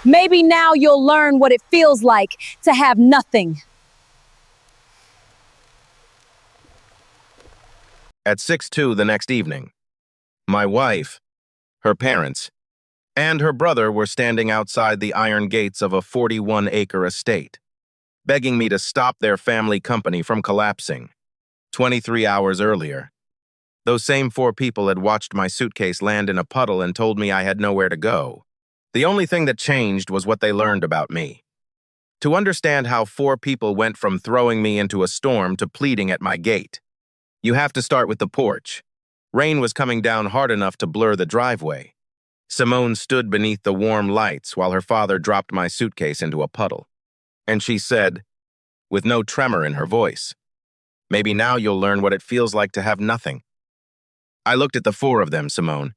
Maybe now you'll learn what it feels like to have nothing. At 6:02 the next evening, my wife, her parents, and her brother were standing outside the iron gates of a 41-acre estate, begging me to stop their family company from collapsing. 23 hours earlier, those same four people had watched my suitcase land in a puddle and told me I had nowhere to go. The only thing that changed was what they learned about me. To understand how four people went from throwing me into a storm to pleading at my gate, you have to start with the porch. Rain was coming down hard enough to blur the driveway. Simone stood beneath the warm lights while her father dropped my suitcase into a puddle. And she said, with no tremor in her voice, "Maybe now you'll learn what it feels like to have nothing." I looked at the four of them, Simone.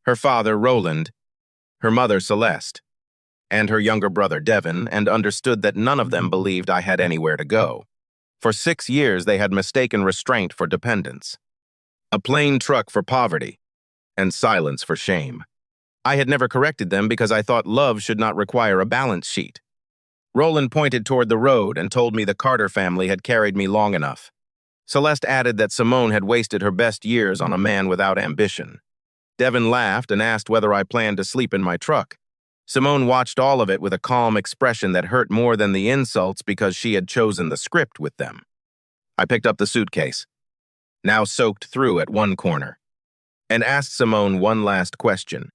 Her father, Roland, her mother, Celeste, and her younger brother, Devin, and understood that none of them believed I had anywhere to go. For 6 years, they had mistaken restraint for dependence, a plain truck for poverty, and silence for shame. I had never corrected them because I thought love should not require a balance sheet. Roland pointed toward the road and told me the Carter family had carried me long enough. Celeste added that Simone had wasted her best years on a man without ambition. Devin laughed and asked whether I planned to sleep in my truck. Simone watched all of it with a calm expression that hurt more than the insults because she had chosen the script with them. I picked up the suitcase, now soaked through at one corner, and asked Simone one last question.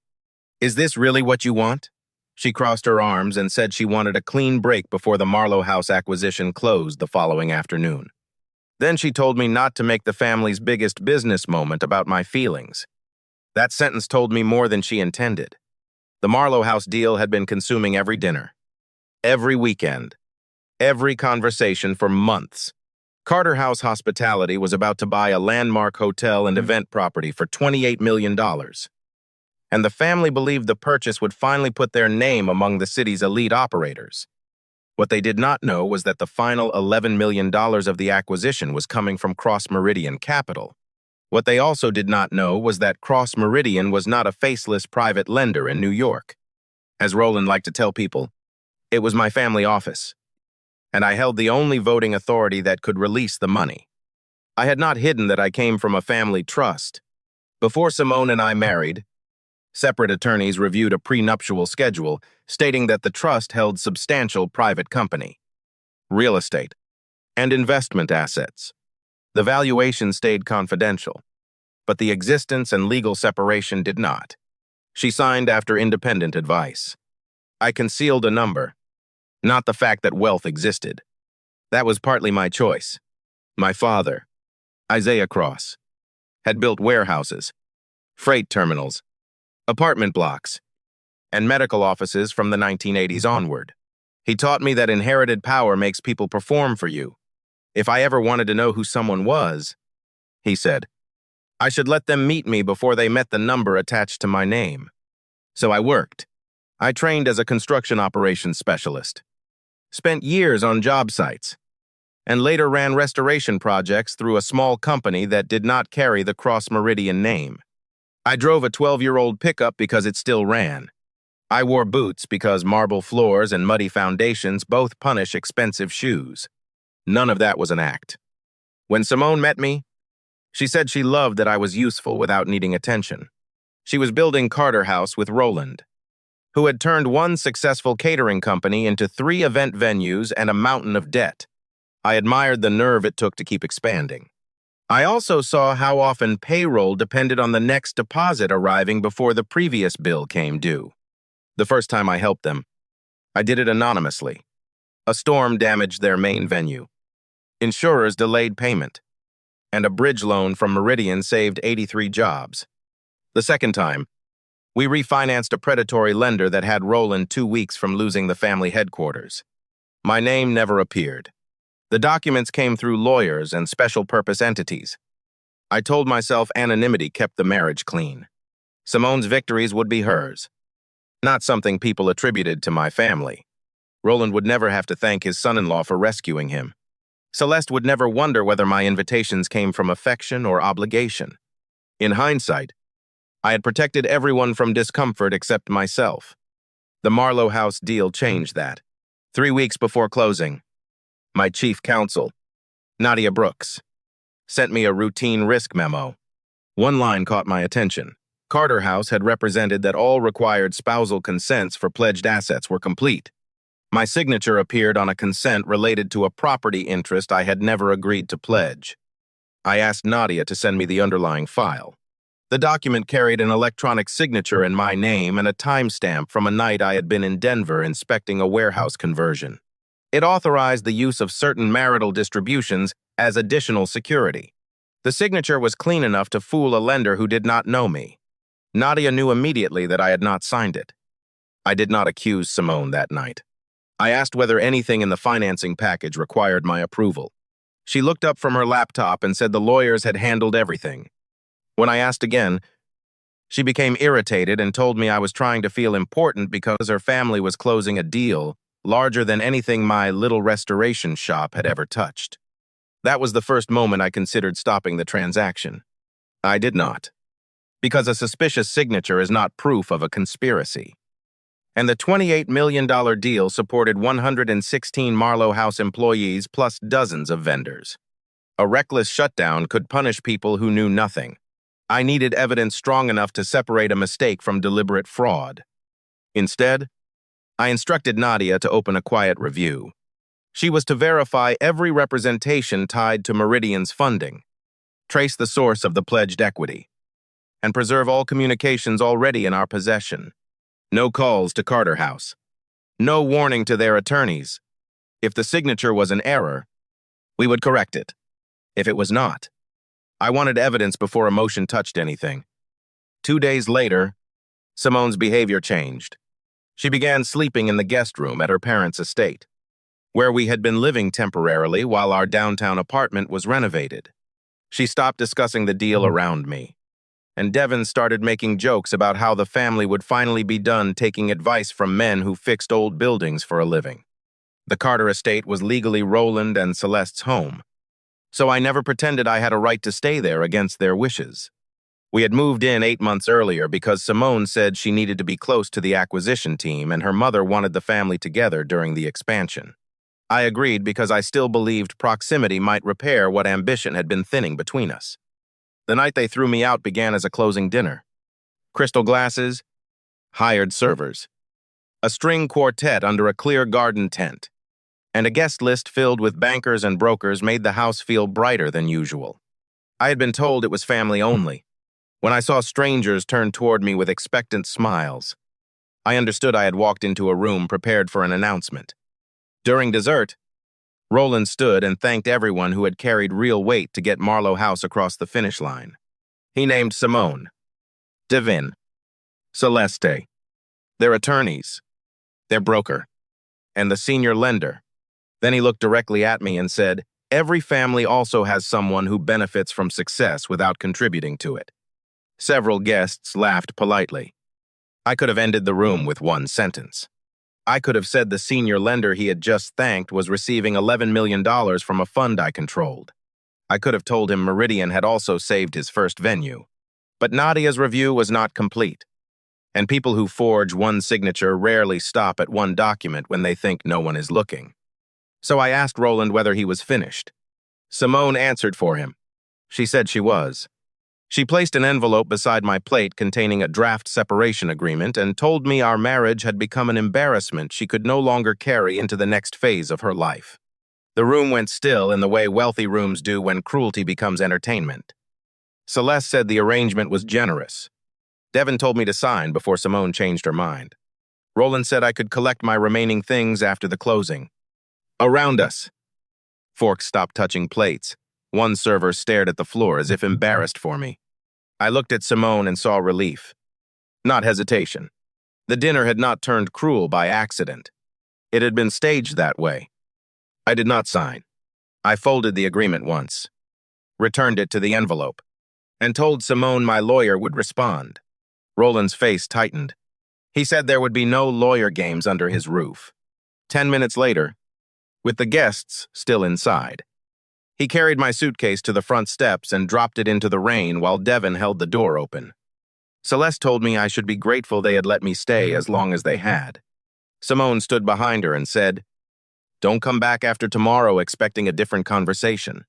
"Is this really what you want?" She crossed her arms and said she wanted a clean break before the Marlowe House acquisition closed the following afternoon. Then she told me not to make the family's biggest business moment about my feelings. That sentence told me more than she intended. The Marlowe House deal had been consuming every dinner, every weekend, every conversation for months. Carter House Hospitality was about to buy a landmark hotel and event property for $28 million. And the family believed the purchase would finally put their name among the city's elite operators. What they did not know was that the final $11 million of the acquisition was coming from Cross Meridian Capital. What they also did not know was that Cross Meridian was not a faceless private lender in New York. As Roland liked to tell people, it was my family office, and I held the only voting authority that could release the money. I had not hidden that I came from a family trust. Before Simone and I married, separate attorneys reviewed a prenuptial schedule stating that the trust held substantial private company, real estate, and investment assets. The valuation stayed confidential, but the existence and legal separation did not. She signed after independent advice. I concealed a number, not the fact that wealth existed. That was partly my choice. My father, Isaiah Cross, had built warehouses, freight terminals, apartment blocks, and medical offices from the 1980s onward. He taught me that inherited power makes people perform for you. If I ever wanted to know who someone was, he said, I should let them meet me before they met the number attached to my name. So I worked. I trained as a construction operations specialist, spent years on job sites, and later ran restoration projects through a small company that did not carry the Cross Meridian name. I drove a 12-year-old pickup because it still ran. I wore boots because marble floors and muddy foundations both punish expensive shoes. None of that was an act. When Simone met me, she said she loved that I was useful without needing attention. She was building Carter House with Roland, who had turned one successful catering company into 3 event venues and a mountain of debt. I admired the nerve it took to keep expanding. I also saw how often payroll depended on the next deposit arriving before the previous bill came due. The first time I helped them, I did it anonymously. A storm damaged their main venue. Insurers delayed payment, and a bridge loan from Meridian saved 83 jobs. The second time, we refinanced a predatory lender that had Roland 2 weeks from losing the family headquarters. My name never appeared. The documents came through lawyers and special-purpose entities. I told myself anonymity kept the marriage clean. Simone's victories would be hers, not something people attributed to my family. Roland would never have to thank his son-in-law for rescuing him. Celeste would never wonder whether my invitations came from affection or obligation. In hindsight, I had protected everyone from discomfort except myself. The Marlowe House deal changed that. 3 weeks before closing, my chief counsel, Nadia Brooks, sent me a routine risk memo. One line caught my attention. Carter House had represented that all required spousal consents for pledged assets were complete. My signature appeared on a consent related to a property interest I had never agreed to pledge. I asked Nadia to send me the underlying file. The document carried an electronic signature in my name and a timestamp from a night I had been in Denver inspecting a warehouse conversion. It authorized the use of certain marital distributions as additional security. The signature was clean enough to fool a lender who did not know me. Nadia knew immediately that I had not signed it. I did not accuse Simone that night. I asked whether anything in the financing package required my approval. She looked up from her laptop and said the lawyers had handled everything. When I asked again, she became irritated and told me I was trying to feel important because her family was closing a deal larger than anything my little restoration shop had ever touched. That was the first moment I considered stopping the transaction. I did not, because a suspicious signature is not proof of a conspiracy. And the $28 million deal supported 116 Marlowe House employees plus dozens of vendors. A reckless shutdown could punish people who knew nothing. I needed evidence strong enough to separate a mistake from deliberate fraud. Instead, I instructed Nadia to open a quiet review. She was to verify every representation tied to Meridian's funding, trace the source of the pledged equity, and preserve all communications already in our possession. No calls to Carter House. No warning to their attorneys. If the signature was an error, we would correct it. If it was not, I wanted evidence before emotion touched anything. 2 days later, Simone's behavior changed. She began sleeping in the guest room at her parents' estate, where we had been living temporarily while our downtown apartment was renovated. She stopped discussing the deal around me, and Devin started making jokes about how the family would finally be done taking advice from men who fixed old buildings for a living. The Carter estate was legally Roland and Celeste's home, so I never pretended I had a right to stay there against their wishes. We had moved in 8 months earlier because Simone said she needed to be close to the acquisition team and her mother wanted the family together during the expansion. I agreed because I still believed proximity might repair what ambition had been thinning between us. The night they threw me out began as a closing dinner. Crystal glasses, hired servers, a string quartet under a clear garden tent, and a guest list filled with bankers and brokers made the house feel brighter than usual. I had been told it was family only. When I saw strangers turn toward me with expectant smiles, I understood I had walked into a room prepared for an announcement. During dessert, Roland stood and thanked everyone who had carried real weight to get Marlowe House across the finish line. He named Simone, Devin, Celeste, their attorneys, their broker, and the senior lender. Then he looked directly at me and said, "Every family also has someone who benefits from success without contributing to it." Several guests laughed politely. I could have ended the room with one sentence. I could have said the senior lender he had just thanked was receiving $11 million from a fund I controlled. I could have told him Meridian had also saved his first venue. But Nadia's review was not complete, and people who forge one signature rarely stop at one document when they think no one is looking. So I asked Roland whether he was finished. Simone answered for him. She said she was. She placed an envelope beside my plate containing a draft separation agreement and told me our marriage had become an embarrassment she could no longer carry into the next phase of her life. The room went still in the way wealthy rooms do when cruelty becomes entertainment. Celeste said the arrangement was generous. Devin told me to sign before Simone changed her mind. Roland said I could collect my remaining things after the closing. Around us. Forks stopped touching plates. One server stared at the floor as if embarrassed for me. I looked at Simone and saw relief, not hesitation. The dinner had not turned cruel by accident. It had been staged that way. I did not sign. I folded the agreement once, returned it to the envelope, and told Simone my lawyer would respond. Roland's face tightened. He said there would be no lawyer games under his roof. 10 minutes later, with the guests still inside, he carried my suitcase to the front steps and dropped it into the rain while Devin held the door open. Celeste told me I should be grateful they had let me stay as long as they had. Simone stood behind her and said, "Don't come back after tomorrow expecting a different conversation."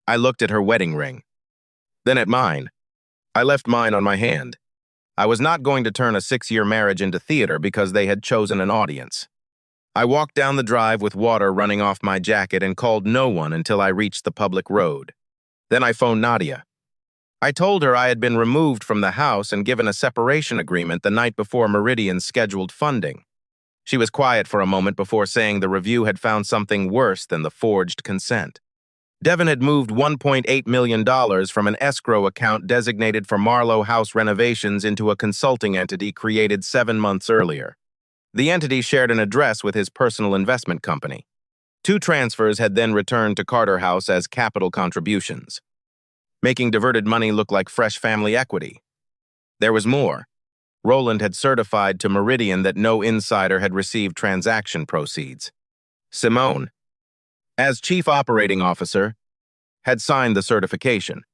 I looked at her wedding ring, then at mine. I left mine on my hand. I was not going to turn a 6-year marriage into theater because they had chosen an audience. I walked down the drive with water running off my jacket and called no one until I reached the public road. Then I phoned Nadia. I told her I had been removed from the house and given a separation agreement the night before Meridian's scheduled funding. She was quiet for a moment before saying the review had found something worse than the forged consent. Devin had moved $1.8 million from an escrow account designated for Marlowe house renovations into a consulting entity created 7 months earlier. The entity shared an address with his personal investment company. 2 transfers had then returned to Carter House as capital contributions, making diverted money look like fresh family equity. There was more. Roland had certified to Meridian that no insider had received transaction proceeds. Simone, as chief operating officer, had signed the certification.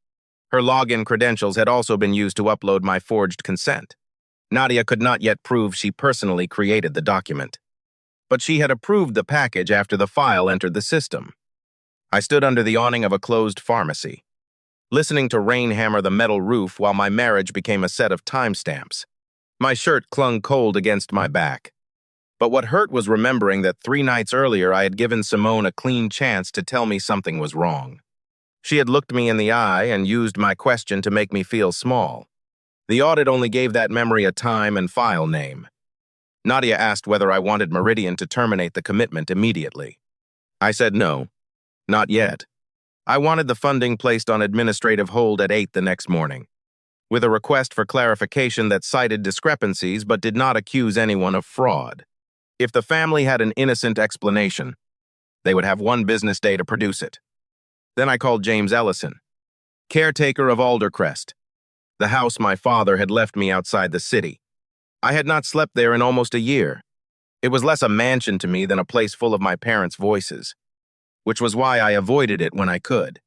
Her login credentials had also been used to upload my forged consent. Nadia could not yet prove she personally created the document, but she had approved the package after the file entered the system. I stood under the awning of a closed pharmacy, listening to rain hammer the metal roof while my marriage became a set of timestamps. My shirt clung cold against my back. But what hurt was remembering that 3 nights earlier I had given Simone a clean chance to tell me something was wrong. She had looked me in the eye and used my question to make me feel small. The audit only gave that memory a time and file name. Nadia asked whether I wanted Meridian to terminate the commitment immediately. I said no, not yet. I wanted the funding placed on administrative hold at 8 the next morning, with a request for clarification that cited discrepancies but did not accuse anyone of fraud. If the family had an innocent explanation, they would have 1 business day to produce it. Then I called James Ellison, caretaker of Alderrest, the house my father had left me outside the city. I had not slept there in almost a year. It was less a mansion to me than a place full of my parents' voices, which was why I avoided it when I could.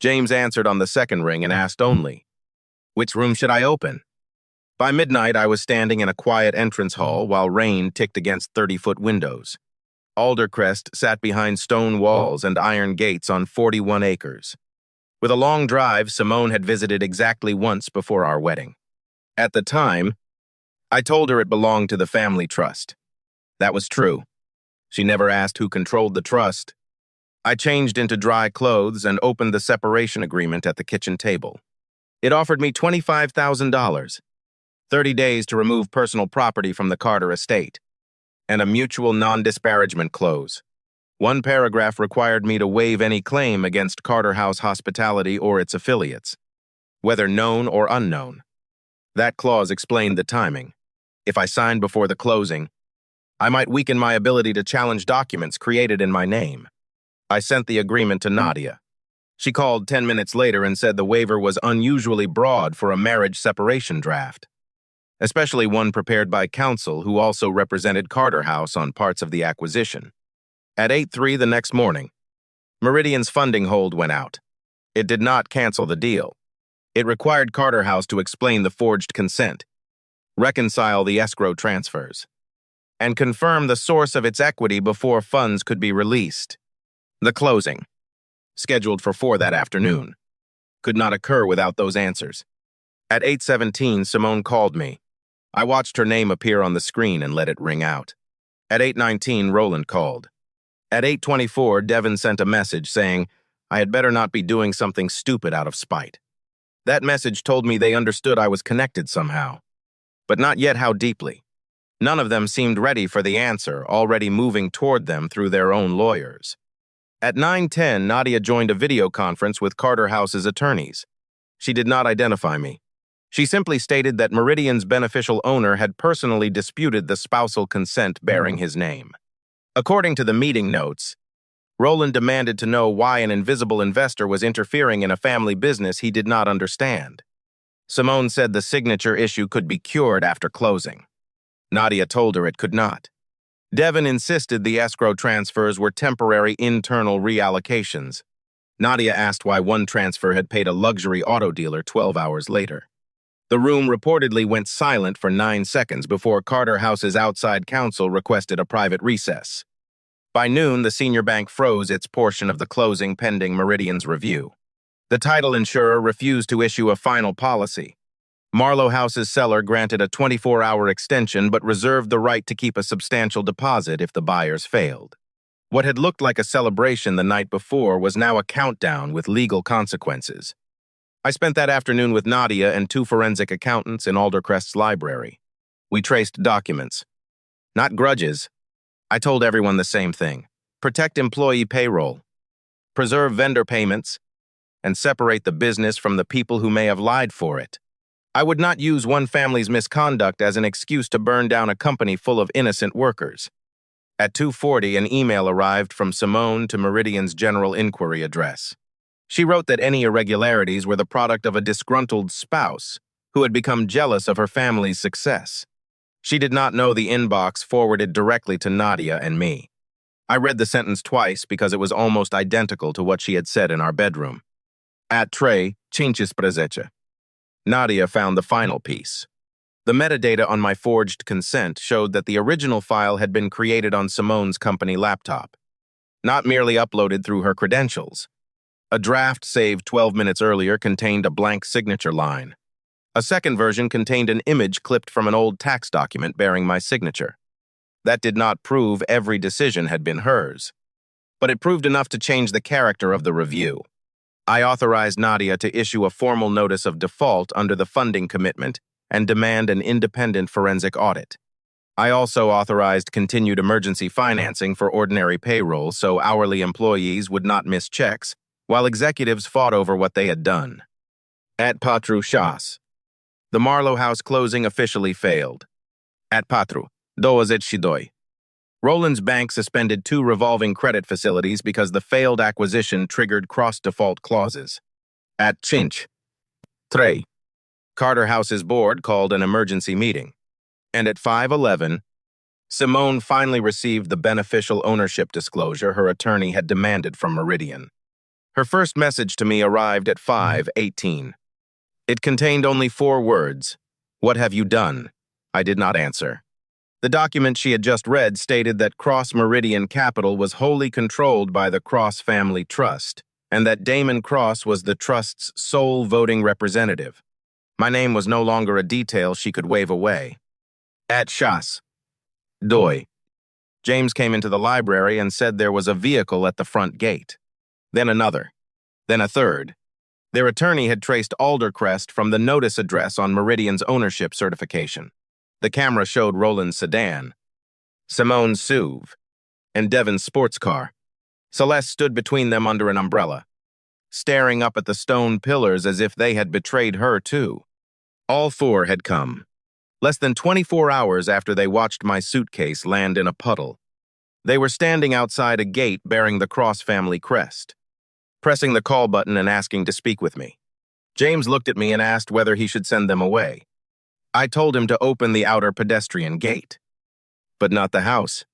James answered on the second ring and asked only, "Which room should I open?" By midnight, I was standing in a quiet entrance hall while rain ticked against 30-foot windows. Alderrest sat behind stone walls and iron gates on 41 acres. With a long drive, Simone had visited exactly once before our wedding. At the time, I told her it belonged to the family trust. That was true. She never asked who controlled the trust. I changed into dry clothes and opened the separation agreement at the kitchen table. It offered me $25,000, 30 days to remove personal property from the Carter estate, and a mutual non-disparagement clause. 1 paragraph required me to waive any claim against Carter House Hospitality or its affiliates, whether known or unknown. That clause explained the timing. If I signed before the closing, I might weaken my ability to challenge documents created in my name. I sent the agreement to Nadia. She called 10 minutes later and said the waiver was unusually broad for a marriage separation draft, especially one prepared by counsel who also represented Carter House on parts of the acquisition. At 8:03 the next morning, Meridian's funding hold went out. It did not cancel the deal. It required Carter House to explain the forged consent, reconcile the escrow transfers, and confirm the source of its equity before funds could be released. The closing, scheduled for 4 that afternoon, could not occur without those answers. At 8:17, Simone called me. I watched her name appear on the screen and let it ring out. At 8:19, Roland called. At 8:24, Devin sent a message saying I had better not be doing something stupid out of spite. That message told me they understood I was connected somehow, but not yet how deeply. None of them seemed ready for the answer, already moving toward them through their own lawyers. At 9:10, Nadia joined a video conference with Carter House's attorneys. She did not identify me. She simply stated that Meridian's beneficial owner had personally disputed the spousal consent bearing his name. According to the meeting notes, Roland demanded to know why an invisible investor was interfering in a family business he did not understand. Simone said the signature issue could be cured after closing. Nadia told her it could not. Devin insisted the escrow transfers were temporary internal reallocations. Nadia asked why one transfer had paid a luxury auto dealer 12 hours later. The room reportedly went silent for 9 seconds before Carter House's outside counsel requested a private recess. By noon, the senior bank froze its portion of the closing pending Meridian's review. The title insurer refused to issue a final policy. Marlowe House's seller granted a 24-hour extension but reserved the right to keep a substantial deposit if the buyers failed. What had looked like a celebration the night before was now a countdown with legal consequences. I spent that afternoon with Nadia and 2 forensic accountants in Alderrest's library. We traced documents. Not grudges. I told everyone the same thing. Protect employee payroll. Preserve vendor payments. And separate the business from the people who may have lied for it. I would not use one family's misconduct as an excuse to burn down a company full of innocent workers. At 2:40, an email arrived from Simone to Meridian's general inquiry address. She wrote that any irregularities were the product of a disgruntled spouse who had become jealous of her family's success. She did not know the inbox forwarded directly to Nadia and me. I read the sentence twice because it was almost identical to what she had said in our bedroom. At Trey, cinci sprezece. Nadia found the final piece. The metadata on my forged consent showed that the original file had been created on Simone's company laptop, not merely uploaded through her credentials. A draft saved 12 minutes earlier contained a blank signature line. A second version contained an image clipped from an old tax document bearing my signature. That did not prove every decision had been hers, but it proved enough to change the character of the review. I authorized Nadia to issue a formal notice of default under the funding commitment and demand an independent forensic audit. I also authorized continued emergency financing for ordinary payroll so hourly employees would not miss checks, while executives fought over what they had done. At Patru Shas. The Marlowe House closing officially failed. At Patru, 22. Roland's bank suspended 2 revolving credit facilities because the failed acquisition triggered cross-default clauses. At Cinch. 3. Carter House's board called an emergency meeting. And at 5:11, Simone finally received the beneficial ownership disclosure her attorney had demanded from Meridian. Her first message to me arrived at 5:18. It contained only 4 words. What have you done? I did not answer. The document she had just read stated that Cross Meridian Capital was wholly controlled by the Cross Family Trust, and that Damon Cross was the trust's sole voting representative. My name was no longer a detail she could wave away. At Shas. Doi. James came into the library and said there was a vehicle at the front gate. Then another. Then a third. Their attorney had traced Alderrest from the notice address on Meridian's ownership certification. The camera showed Roland's sedan, Simone's SUV, and Devon's sports car. Celeste stood between them under an umbrella, staring up at the stone pillars as if they had betrayed her too. All 4 had come, less than 24 hours after they watched my suitcase land in a puddle. They were standing outside a gate bearing the Cross family crest, pressing the call button and asking to speak with me. James looked at me and asked whether he should send them away. I told him to open the outer pedestrian gate, but not the house.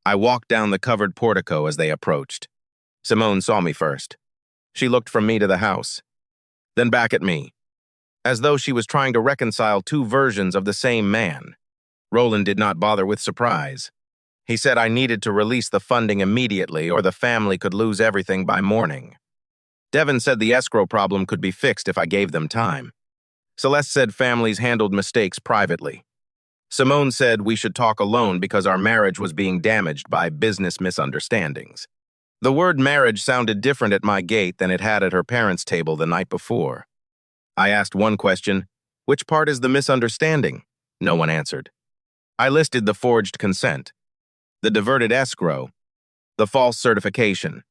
I walked down the covered portico as they approached. Simone saw me first. She looked from me to the house, then back at me, as though she was trying to reconcile 2 versions of the same man. Roland did not bother with surprise. He said I needed to release the funding immediately or the family could lose everything by morning. Devon said the escrow problem could be fixed if I gave them time. Celeste said families handled mistakes privately. Simone said we should talk alone because our marriage was being damaged by business misunderstandings. The word marriage sounded different at my gate than it had at her parents' table the night before. I asked one question, which part is the misunderstanding? No one answered. I listed the forged consent, the diverted escrow, the false certification,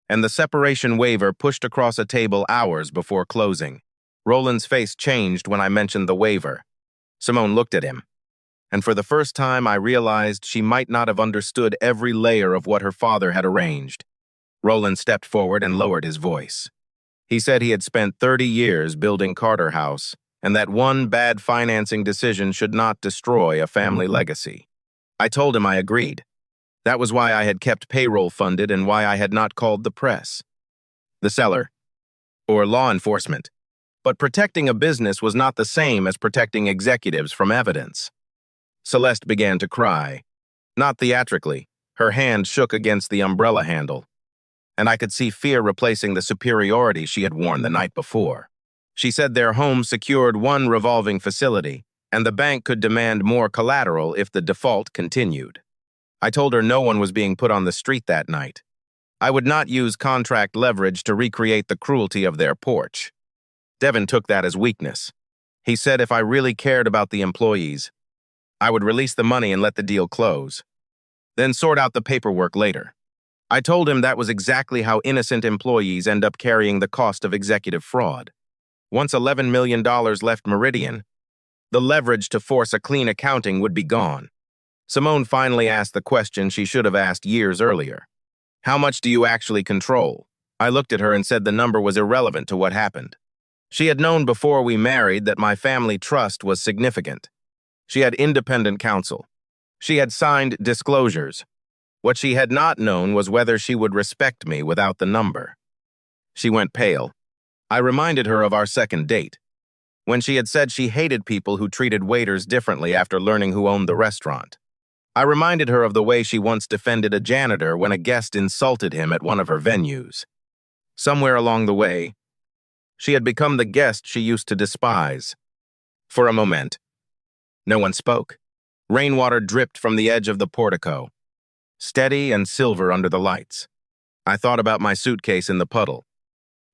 and the separation waiver pushed across a table hours before closing. Roland's face changed when I mentioned the waiver. Simone looked at him, and for the first time I realized she might not have understood every layer of what her father had arranged. Roland stepped forward and lowered his voice. He said he had spent 30 years building Carter House, and that one bad financing decision should not destroy a family legacy. I told him I agreed. That was why I had kept payroll funded and why I had not called the press, the seller, or law enforcement. But protecting a business was not the same as protecting executives from evidence. Celeste began to cry. Not theatrically. Her hand shook against the umbrella handle, and I could see fear replacing the superiority she had worn the night before. She said their home secured one revolving facility, and the bank could demand more collateral if the default continued. I told her no one was being put on the street that night. I would not use contract leverage to recreate the cruelty of their porch. Devin took that as weakness. He said if I really cared about the employees, I would release the money and let the deal close, then sort out the paperwork later. I told him that was exactly how innocent employees end up carrying the cost of executive fraud. Once $11 million left Meridian, the leverage to force a clean accounting would be gone. Simone finally asked the question she should have asked years earlier. How much do you actually control? I looked at her and said the number was irrelevant to what happened. She had known before we married that my family trust was significant. She had independent counsel. She had signed disclosures. What she had not known was whether she would respect me without the number. She went pale. I reminded her of our second date, when she had said she hated people who treated waiters differently after learning who owned the restaurant. I reminded her of the way she once defended a janitor when a guest insulted him at one of her venues. Somewhere along the way, she had become the guest she used to despise. For a moment, no one spoke. Rainwater dripped from the edge of the portico, steady and silver under the lights. I thought about my suitcase in the puddle,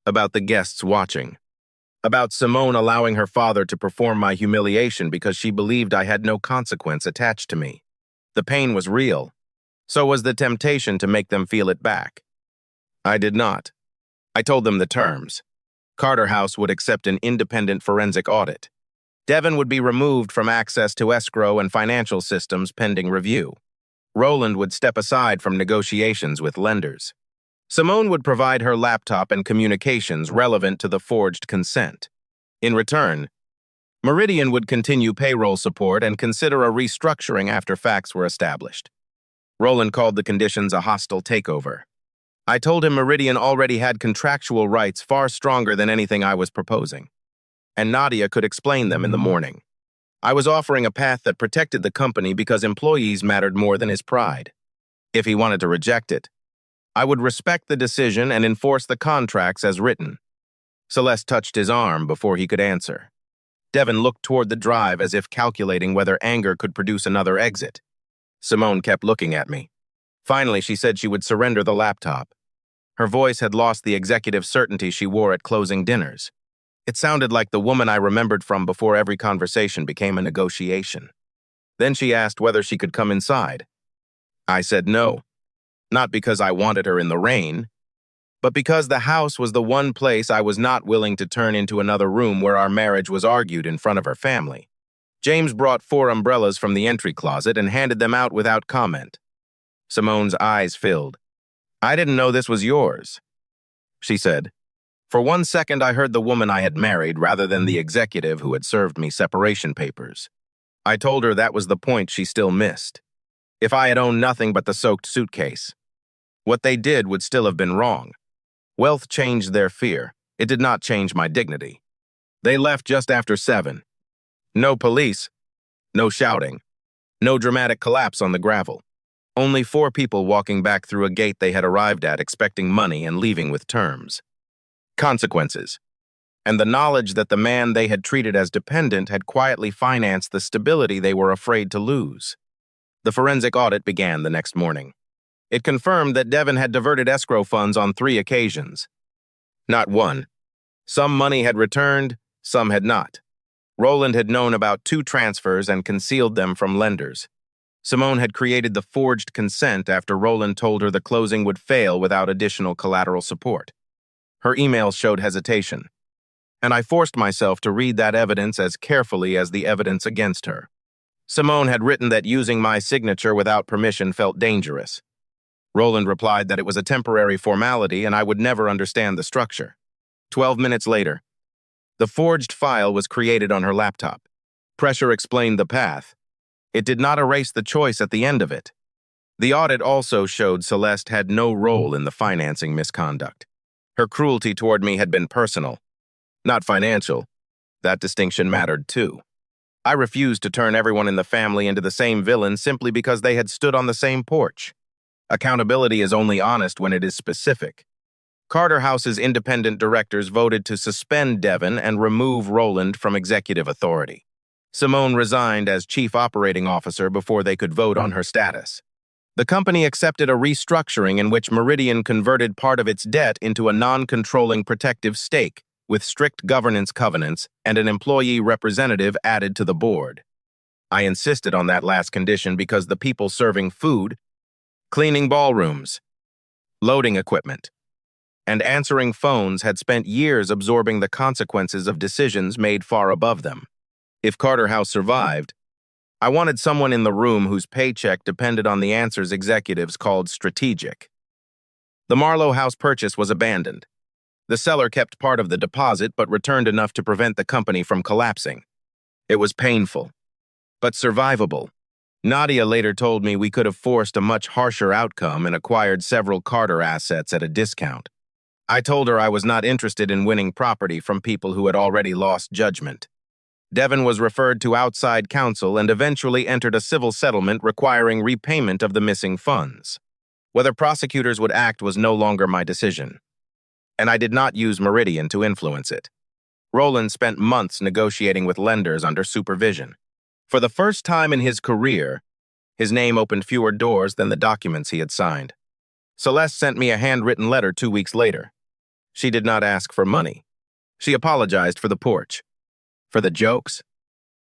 about the guests watching, about Simone allowing her father to perform my humiliation because she believed I had no consequence attached to me. The pain was real. So was the temptation to make them feel it back. I did not. I told them the terms. Carter House would accept an independent forensic audit. Devin would be removed from access to escrow and financial systems pending review. Roland would step aside from negotiations with lenders. Simone would provide her laptop and communications relevant to the forged consent. In return, Meridian would continue payroll support and consider a restructuring after facts were established. Roland called the conditions a hostile takeover. I told him Meridian already had contractual rights far stronger than anything I was proposing, and Nadia could explain them in the morning. I was offering a path that protected the company because employees mattered more than his pride. If he wanted to reject it, I would respect the decision and enforce the contracts as written. Celeste touched his arm before he could answer. Devin looked toward the drive as if calculating whether anger could produce another exit. Simone kept looking at me. Finally, she said she would surrender the laptop. Her voice had lost the executive certainty she wore at closing dinners. It sounded like the woman I remembered from before every conversation became a negotiation. Then she asked whether she could come inside. I said no, not because I wanted her in the rain, but because the house was the one place I was not willing to turn into another room where our marriage was argued in front of her family. James brought 4 umbrellas from the entry closet and handed them out without comment. Simone's eyes filled. I didn't know this was yours, she said. For 1 second, I heard the woman I had married rather than the executive who had served me separation papers. I told her that was the point she still missed. If I had owned nothing but the soaked suitcase, what they did would still have been wrong. Wealth changed their fear. It did not change my dignity. They left just after 7. No police, no shouting, no dramatic collapse on the gravel. Only 4 people walking back through a gate they had arrived at expecting money and leaving with terms. Consequences. And the knowledge that the man they had treated as dependent had quietly financed the stability they were afraid to lose. The forensic audit began the next morning. It confirmed that Devin had diverted escrow funds on 3 occasions. Not one. Some money had returned, some had not. Roland had known about 2 transfers and concealed them from lenders. Simone had created the forged consent after Roland told her the closing would fail without additional collateral support. Her emails showed hesitation, and I forced myself to read that evidence as carefully as the evidence against her. Simone had written that using my signature without permission felt dangerous. Roland replied that it was a temporary formality and I would never understand the structure. 12 minutes later, the forged file was created on her laptop. Pressure explained the path. It did not erase the choice at the end of it. The audit also showed Celeste had no role in the financing misconduct. Her cruelty toward me had been personal, Not financial. That distinction mattered too. I refused to turn everyone in the family into the same villain simply because they had stood on the same porch. Accountability is only honest when it is specific. Carter House's independent directors voted to suspend Devon and remove Roland from executive authority. Simone resigned as chief operating officer before they could vote on her status. The company accepted a restructuring in which Meridian converted part of its debt into a non-controlling protective stake, with strict governance covenants and an employee representative added to the board. I insisted on that last condition because the people serving food, cleaning ballrooms, loading equipment, and answering phones had spent years absorbing the consequences of decisions made far above them. If Carter House survived, I wanted someone in the room whose paycheck depended on the answers executives called strategic. The Marlowe House purchase was abandoned. The seller kept part of the deposit but returned enough to prevent the company from collapsing. It was painful, but survivable. Nadia later told me we could have forced a much harsher outcome and acquired several Carter assets at a discount. I told her I was not interested in winning property from people who had already lost judgment. Devon was referred to outside counsel and eventually entered a civil settlement requiring repayment of the missing funds. Whether prosecutors would act was no longer my decision, and I did not use Meridian to influence it. Roland spent months negotiating with lenders under supervision. For the first time in his career, his name opened fewer doors than the documents he had signed. Celeste sent me a handwritten letter 2 weeks later. She did not ask for money. She apologized for the porch, for the jokes,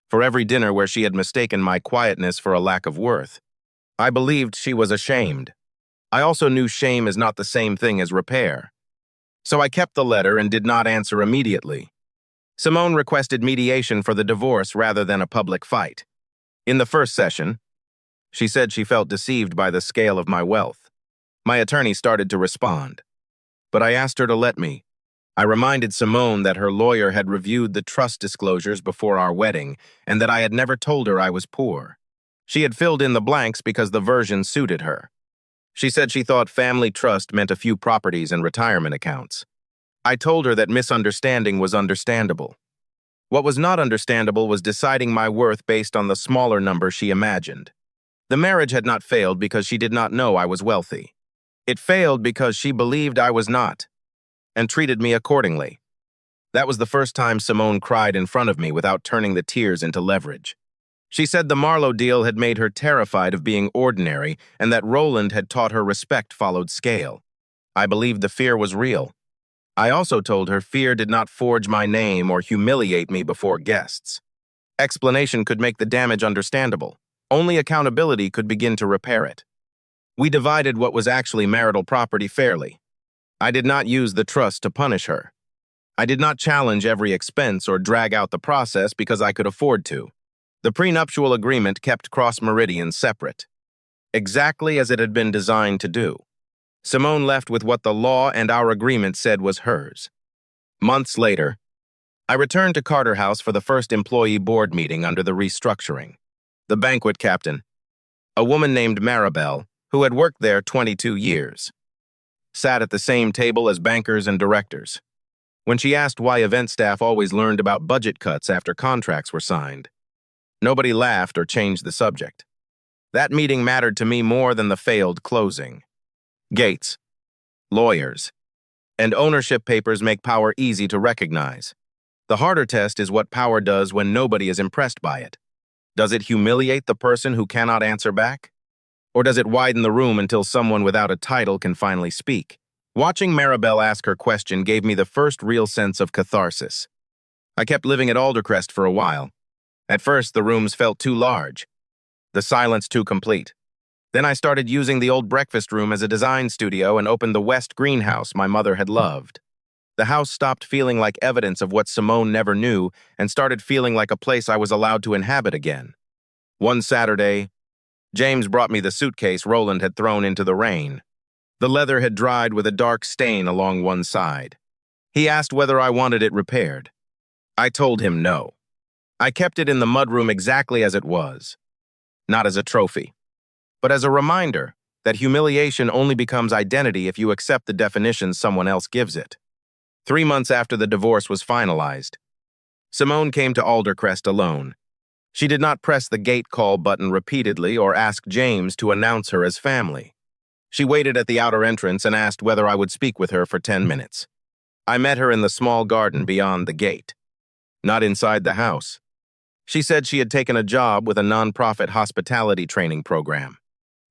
for every dinner where she had mistaken my quietness for a lack of worth. I believed she was ashamed. I also knew shame is not the same thing as repair. So I kept the letter and did not answer immediately. Simone requested mediation for the divorce rather than a public fight. In the first session, she said she felt deceived by the scale of my wealth. My attorney started to respond, but I asked her to let me. I reminded Simone that her lawyer had reviewed the trust disclosures before our wedding and that I had never told her I was poor. She had filled in the blanks because the version suited her. She said she thought family trust meant a few properties and retirement accounts. I told her that misunderstanding was understandable. What was not understandable was deciding my worth based on the smaller number she imagined. The marriage had not failed because she did not know I was wealthy. It failed because she believed I was not, and treated me accordingly. That was the first time Simone cried in front of me without turning the tears into leverage. She said the Marlowe deal had made her terrified of being ordinary and that Roland had taught her respect followed scale. I believed the fear was real. I also told her fear did not forge my name or humiliate me before guests. Explanation could make the damage understandable. Only accountability could begin to repair it. We divided what was actually marital property fairly. I did not use the trust to punish her. I did not challenge every expense or drag out the process because I could afford to. The prenuptial agreement kept Cross Meridian separate, exactly as it had been designed to do. Simone left with what the law and our agreement said was hers. Months later, I returned to Carter House for the first employee board meeting under the restructuring. The banquet captain, a woman named Maribel, who had worked there 22 years, sat at the same table as bankers and directors. When she asked why event staff always learned about budget cuts after contracts were signed, nobody laughed or changed the subject. That meeting mattered to me more than the failed closing. Gates, lawyers, and ownership papers make power easy to recognize. The harder test is what power does when nobody is impressed by it. Does it humiliate the person who cannot answer back? Or does it widen the room until someone without a title can finally speak? Watching Maribel ask her question gave me the first real sense of catharsis. I kept living at Alderrest for a while. At first, the rooms felt too large, the silence too complete. Then I started using the old breakfast room as a design studio and opened the West greenhouse my mother had loved. The house stopped feeling like evidence of what Simone never knew and started feeling like a place I was allowed to inhabit again. One Saturday, James brought me the suitcase Roland had thrown into the rain. The leather had dried with a dark stain along one side. He asked whether I wanted it repaired. I told him no. I kept it in the mudroom exactly as it was, not as a trophy, but as a reminder that humiliation only becomes identity if you accept the definition someone else gives it. 3 months after the divorce was finalized, Simone came to Alderrest alone. She did not press the gate call button repeatedly or ask James to announce her as family. She waited at the outer entrance and asked whether I would speak with her for 10 minutes. I met her in the small garden beyond the gate, not inside the house. She said she had taken a job with a nonprofit hospitality training program.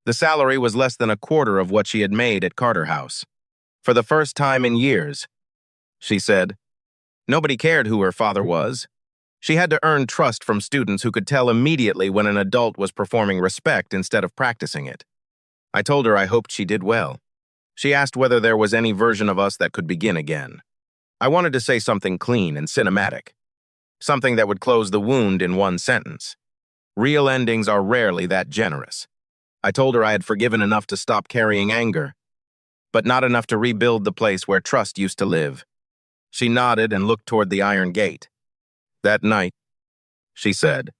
The salary was less than a quarter of what she had made at Carter House. For the first time in years, she said, nobody cared who her father was. She had to earn trust from students who could tell immediately when an adult was performing respect instead of practicing it. I told her I hoped she did well. She asked whether there was any version of us that could begin again. I wanted to say something clean and cinematic, something that would close the wound in one sentence. Real endings are rarely that generous. I told her I had forgiven enough to stop carrying anger, but not enough to rebuild the place where trust used to live. She nodded and looked toward the iron gate. That night, she said,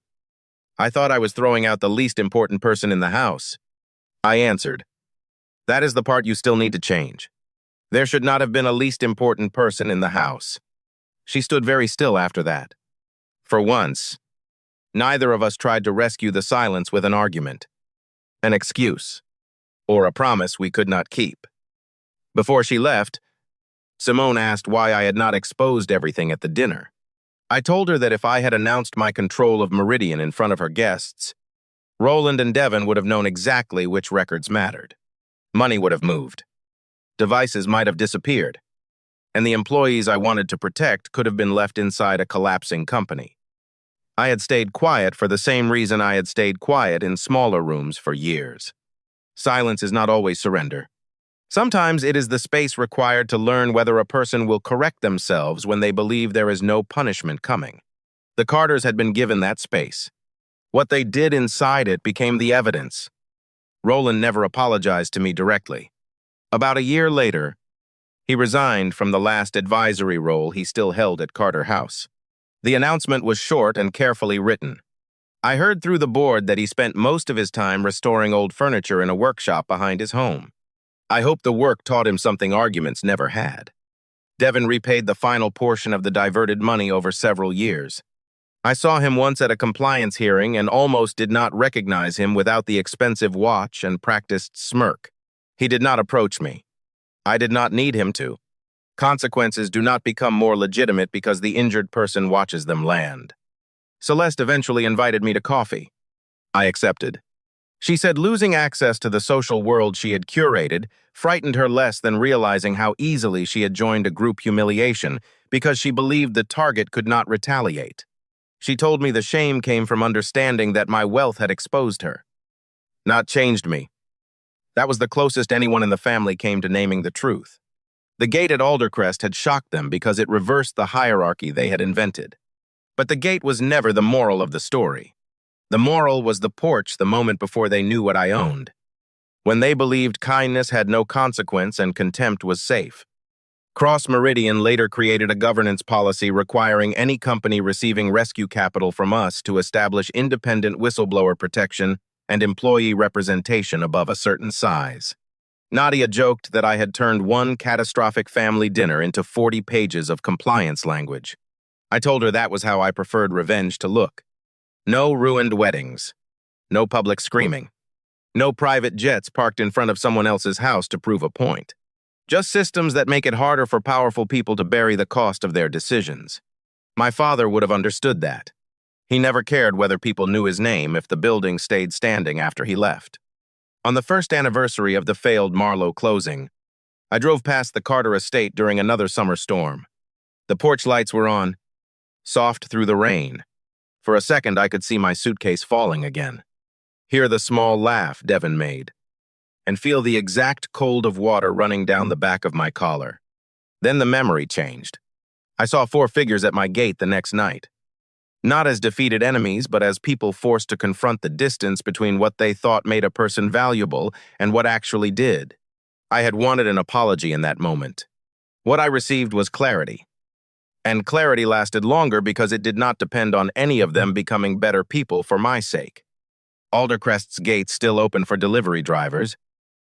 I thought I was throwing out the least important person in the house. I answered, that is the part you still need to change. There should not have been a least important person in the house. She stood very still after that. For once, neither of us tried to rescue the silence with an argument, an excuse, or a promise we could not keep. Before she left, Simone asked why I had not exposed everything at the dinner. I told her that if I had announced my control of Meridian in front of her guests, Roland and Devon would have known exactly which records mattered. Money would have moved. Devices might have disappeared, and the employees I wanted to protect could have been left inside a collapsing company. I had stayed quiet for the same reason I had stayed quiet in smaller rooms for years. Silence is not always surrender. Sometimes it is the space required to learn whether a person will correct themselves when they believe there is no punishment coming. The Carters had been given that space. What they did inside it became the evidence. Roland never apologized to me directly. About a year later, he resigned from the last advisory role he still held at Carter House. The announcement was short and carefully written. I heard through the board that he spent most of his time restoring old furniture in a workshop behind his home. I hope the work taught him something arguments never had. Devon repaid the final portion of the diverted money over several years. I saw him once at a compliance hearing and almost did not recognize him without the expensive watch and practiced smirk. He did not approach me. I did not need him to. Consequences do not become more legitimate because the injured person watches them land. Celeste eventually invited me to coffee. I accepted. She said losing access to the social world she had curated frightened her less than realizing how easily she had joined a group humiliation because she believed the target could not retaliate. She told me the shame came from understanding that my wealth had exposed her, not changed me. That was the closest anyone in the family came to naming the truth. The gate at Alderrest had shocked them because it reversed the hierarchy they had invented. But the gate was never the moral of the story. The moral was the porch the moment before they knew what I owned. When they believed kindness had no consequence and contempt was safe. Cross Meridian later created a governance policy requiring any company receiving rescue capital from us to establish independent whistleblower protection and employee representation above a certain size. Nadia joked that I had turned one catastrophic family dinner into 40 pages of compliance language. I told her that was how I preferred revenge to look. No ruined weddings. No public screaming. No private jets parked in front of someone else's house to prove a point. Just systems that make it harder for powerful people to bury the cost of their decisions. My father would have understood that. He never cared whether people knew his name if the building stayed standing after he left. On the first anniversary of the failed Marlowe closing, I drove past the Carter estate during another summer storm. The porch lights were on, soft through the rain. For a second, I could see my suitcase falling again. Hear the small laugh Devon made, and feel the exact cold of water running down the back of my collar. Then the memory changed. I saw 4 figures at my gate the next night. Not as defeated enemies, but as people forced to confront the distance between what they thought made a person valuable and what actually did. I had wanted an apology in that moment. What I received was clarity. And clarity lasted longer because it did not depend on any of them becoming better people for my sake. Alderrest's gates still open for delivery drivers,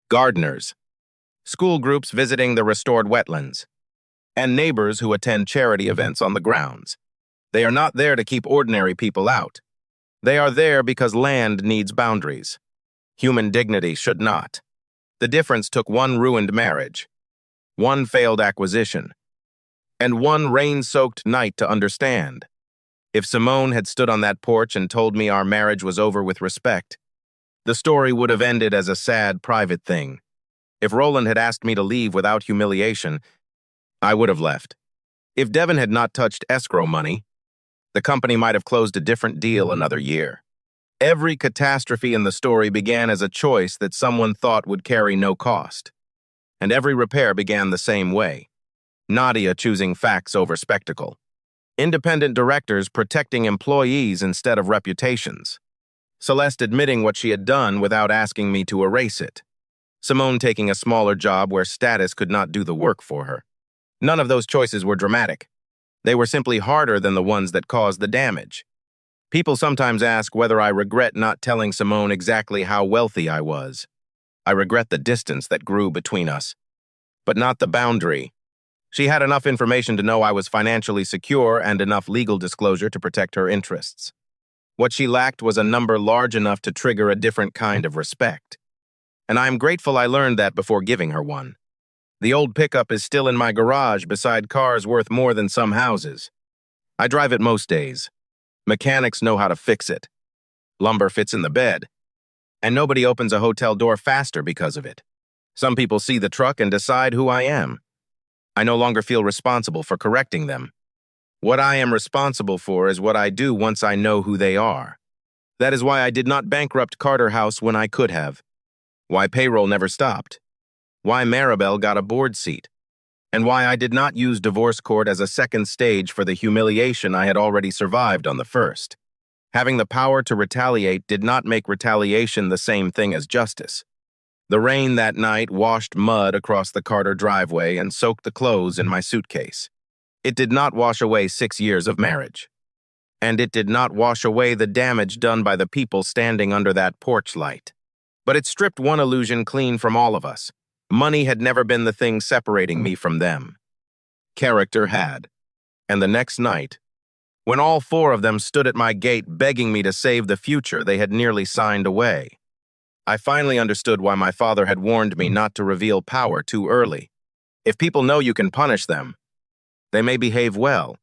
gardeners, school groups visiting the restored wetlands. and neighbors who attend charity events on the grounds. They are not there to keep ordinary people out. They are there because land needs boundaries. Human dignity should not. The difference took one ruined marriage, one failed acquisition, and one rain-soaked night to understand. If Simone had stood on that porch and told me our marriage was over with respect, the story would have ended as a sad, private thing. If Roland had asked me to leave without humiliation, I would have left. If Devon had not touched escrow money, the company might have closed a different deal another year. Every catastrophe in the story began as a choice that someone thought would carry no cost. And every repair began the same way. Nadia choosing facts over spectacle. Independent directors protecting employees instead of reputations. Celeste admitting what she had done without asking me to erase it. Simone taking a smaller job where status could not do the work for her. None of those choices were dramatic. They were simply harder than the ones that caused the damage. People sometimes ask whether I regret not telling Simone exactly how wealthy I was. I regret the distance that grew between us, but not the boundary. She had enough information to know I was financially secure and enough legal disclosure to protect her interests. What she lacked was a number large enough to trigger a different kind of respect. And I am grateful I learned that before giving her one. The old pickup is still in my garage beside cars worth more than some houses. I drive it most days. Mechanics know how to fix it. Lumber fits in the bed. And nobody opens a hotel door faster because of it. Some people see the truck and decide who I am. I no longer feel responsible for correcting them. What I am responsible for is what I do once I know who they are. That is why I did not bankrupt Carter House when I could have. Why payroll never stopped. Why Maribel got a board seat. And why I did not use divorce court as a second stage for the humiliation I had already survived on the first. Having the power to retaliate did not make retaliation the same thing as justice. The rain that night washed mud across the Carter driveway and soaked the clothes in my suitcase. It did not wash away 6 years of marriage. And it did not wash away the damage done by the people standing under that porch light. But it stripped one illusion clean from all of us. Money had never been the thing separating me from them. Character had. And the next night, when all four of them stood at my gate begging me to save the future they had nearly signed away, I finally understood why my father had warned me not to reveal power too early. If people know you can punish them, they may behave well.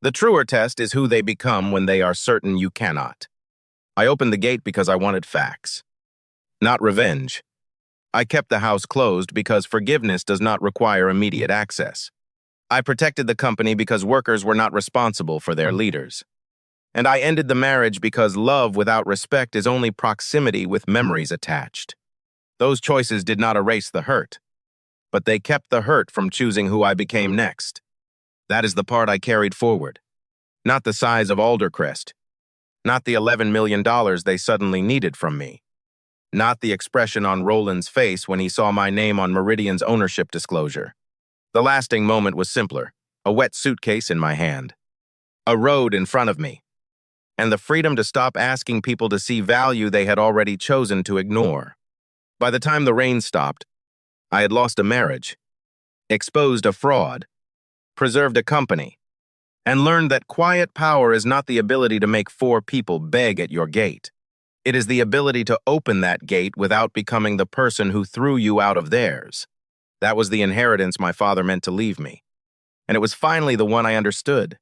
The truer test is who they become when they are certain you cannot. I opened the gate because I wanted facts, not revenge. I kept the house closed because forgiveness does not require immediate access. I protected the company because workers were not responsible for their leaders. And I ended the marriage because love without respect is only proximity with memories attached. Those choices did not erase the hurt, but they kept the hurt from choosing who I became next. That is the part I carried forward. Not the size of Alderrest. Not the $11 million they suddenly needed from me. Not the expression on Roland's face when he saw my name on Meridian's ownership disclosure. The lasting moment was simpler, a wet suitcase in my hand, a road in front of me, and the freedom to stop asking people to see value they had already chosen to ignore. By the time the rain stopped, I had lost a marriage, exposed a fraud, preserved a company, and learned that quiet power is not the ability to make four people beg at your gate. It is the ability to open that gate without becoming the person who threw you out of theirs. That was the inheritance my father meant to leave me. And it was finally the one I understood.